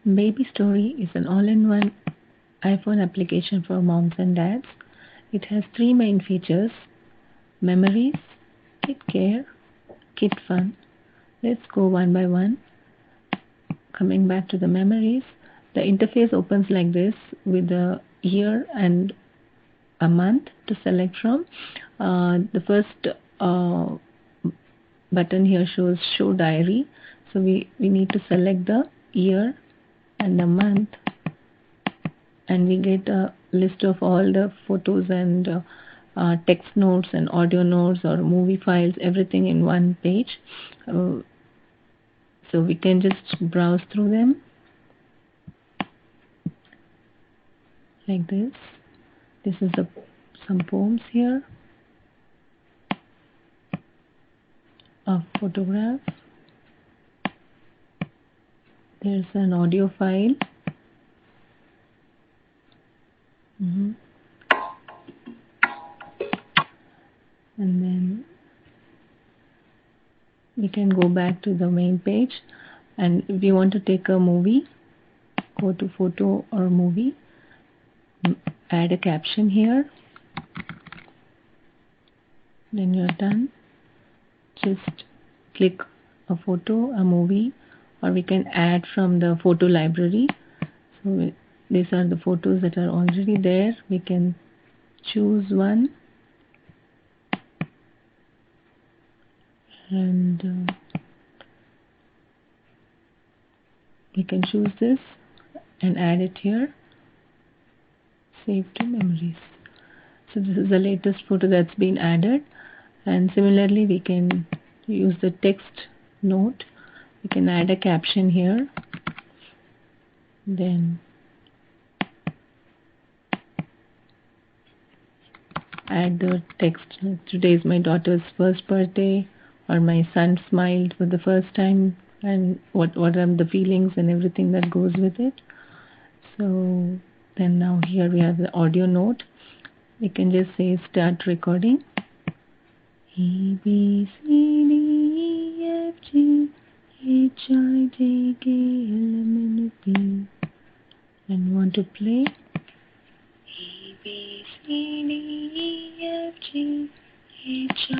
BabyStory is an all-in-one iPhone application for moms and dads. It has three main features: memories, kid care, kid fun. Let's go one by one. Coming back to the memories, the interface opens like this with the year and a month to select from. The first button here shows show diary, so we need to select the year and the month, and we get a list of all the photos and text notes and audio notes or movie files, everything in one page. So we can just browse through them like this. This is some poems here, a photograph, there's an audio file, and then we can go back to the main page, and if we want to take a movie, go to photo or movie, add a caption here, then you're done. Just click a photo, a movie, or we can add from the photo library. So these are the photos that are already there. We can choose one, and we can choose this and add it here. Save to memories. So this is the latest photo that's been added, and similarly we can use the text note. We can add a caption here, then add the text. Today is my daughter's first birthday, or my son smiled for the first time, and what are the feelings and everything that goes with it. So then now here we have the audio note. We can just say start recording. A B C D E F G H I J K L M N O P, and want to play. A B C D E F G H I.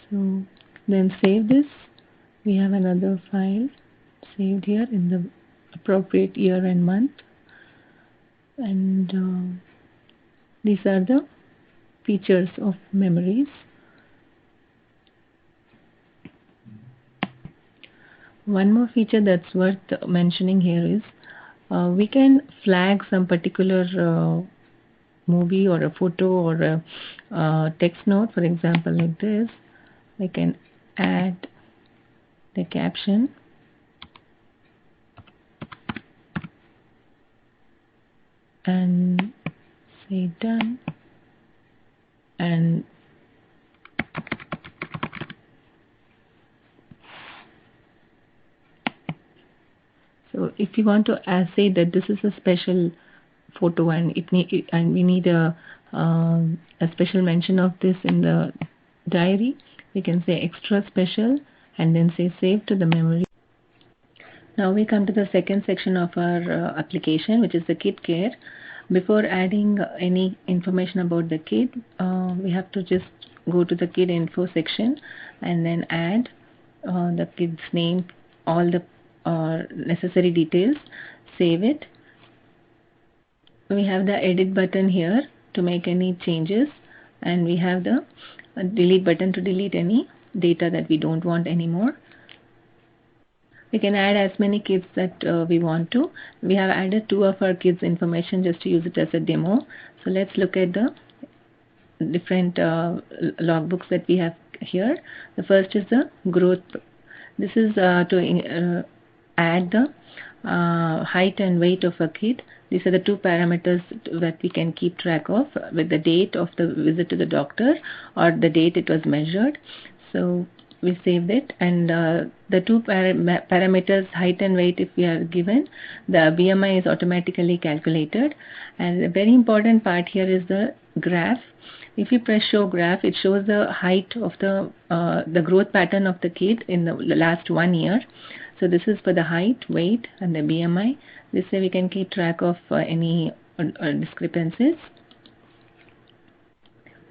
So then save this. We have another file saved here in the appropriate year and month, and these are the features of memories. One more feature that's worth mentioning here is we can flag some particular movie or a photo or a text note. For example, like this, I can add the caption, and say done, and so if you want to say that this is a special photo and we need a special mention of this in the diary, we can say extra special and then say save to the memory. Now we come to the second section of our application, which is the kid care. Before adding any information about the kid, we have to just go to the kid info section and then add the kid's name, all the necessary details, save it. We have the edit button here to make any changes, and we have the delete button to delete any data that we don't want anymore. We can add as many kids that we want to. We have added 2 of our kids information just to use it as a demo. So let's look at the different logbooks that we have here. The first is the growth. This is to add the height and weight of a kid. These are the 2 parameters that we can keep track of, with the date of the visit to the doctor or the date it was measured. So we saved it, and the 2 parameters, height and weight, if we are given, the BMI is automatically calculated. And the very important part here is the graph. If you press show graph, it shows the height of the growth pattern of the kid in the last 1 year. So So this is for the height, weight, and the BMI. This way we can keep track of any discrepancies.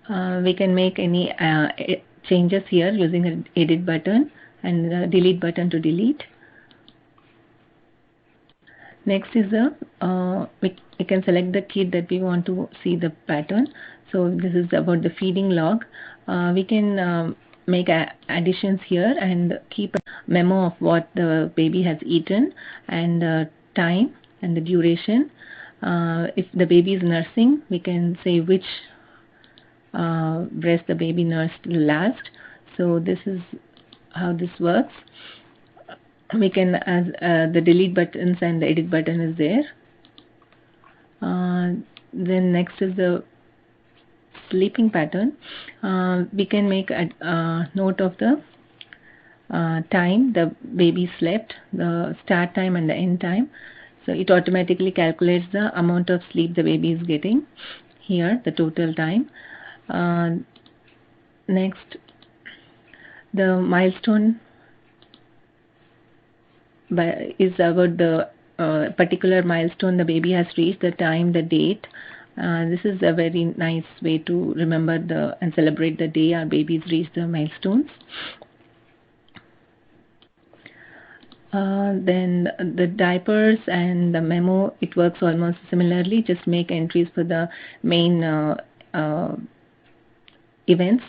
We can make any changes here using an edit button and the delete button to delete. Next is we can select the kid that we want to see the pattern. So this is about the feeding log. We can make additions here and keep a memo of what the baby has eaten and time and the duration. If the baby is nursing, we can say which breast the baby nursed last. So this is how this works. We can, as the delete buttons and the edit button is there. Then next is the sleeping pattern. We can make a note of the time the baby slept, the start time and the end time. So it automatically calculates the amount of sleep the baby is getting here, the total time. Next, the milestone is about the particular milestone the baby has reached, the time, the date. This is a very nice way to remember and celebrate the day our babies reach the milestones. Then the diapers and the memo, it works almost similarly. Just make entries for the main events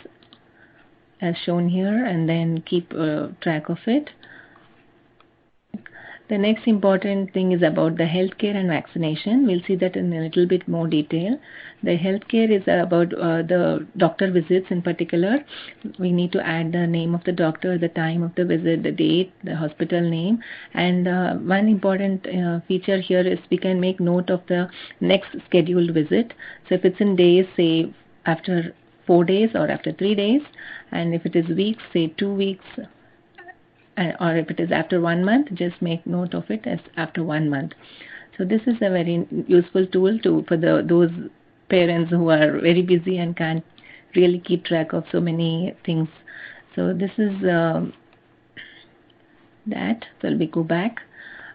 as shown here and then keep track of it. The next important thing is about the healthcare and vaccination. We'll see that in a little bit more detail. The healthcare is about the doctor visits in particular. We need to add the name of the doctor, the time of the visit, the date, the hospital name. And one important feature here is we can make note of the next scheduled visit. So if it's in days, say after 4 days or after 3 days, and if it is weeks, say 2 weeks, or if it is after 1 month, just make note of it as after 1 month. So this is a very useful tool for those parents who are very busy and can't really keep track of so many things. So this is that. So we go back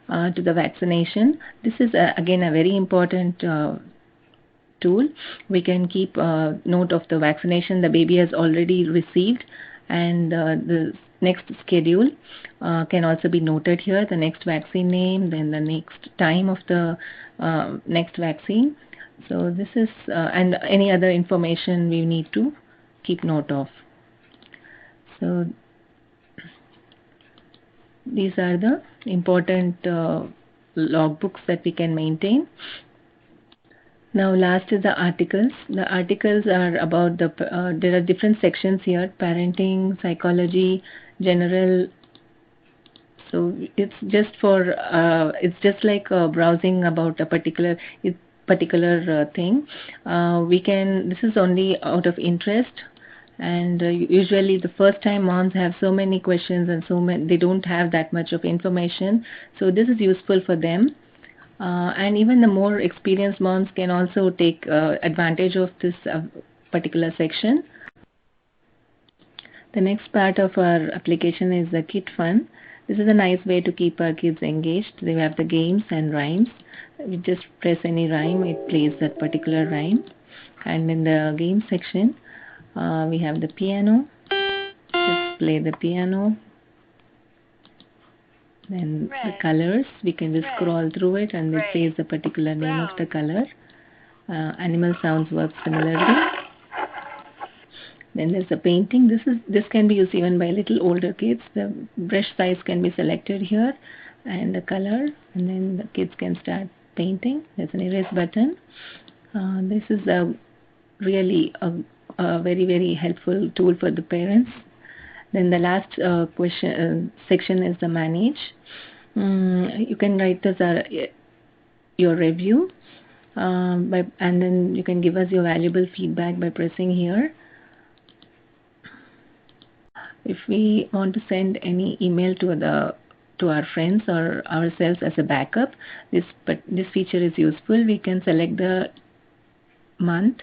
to the vaccination. This is again a very important tool. We can keep note of the vaccination the baby has already received, and the next schedule can also be noted here, the next vaccine name, then the next time of the next vaccine. So this is and any other information we need to keep note of. So these are the important logbooks that we can maintain. Now last is the articles. The articles are about there are different sections here: parenting, psychology, general. So it's just for it's just like browsing about a particular thing. This is only out of interest, and usually the first time moms have so many questions and they don't have that much of information. So this is useful for them. And even the more experienced moms can also take advantage of this particular section. The next part of our application is the Kid Fun. This is a nice way to keep our kids engaged. They have the games and rhymes. We just press any rhyme, it plays that particular rhyme. And in the game section, we have the piano. Just play the piano. Then the colors, we can just scroll through it and it says the particular name of the color. Animal sounds work similarly. Then there's the painting. This can be used even by little older kids. The brush size can be selected here and the color, and then the kids can start painting. There's an erase button. This is really a very, very helpful tool for the parents. Then the last section is the manage. You can write your review, and then you can give us your valuable feedback by pressing here. If we want to send any email to our friends or ourselves as a backup, this feature is useful. We can select the month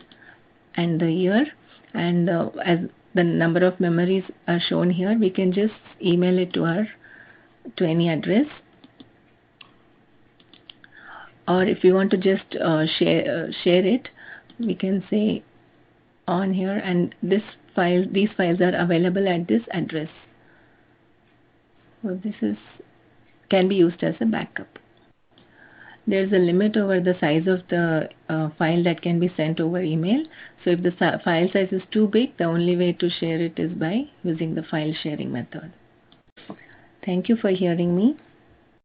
and the year, and as the number of memories are shown here, we can just email it to our to any address. Or if you want to just share it, we can say on here, and these files are available at this address. So this can be used as a backup. There's a limit over the size of the file that can be sent over email. So if the file size is too big, the only way to share it is by using the file sharing method. Thank you for hearing me.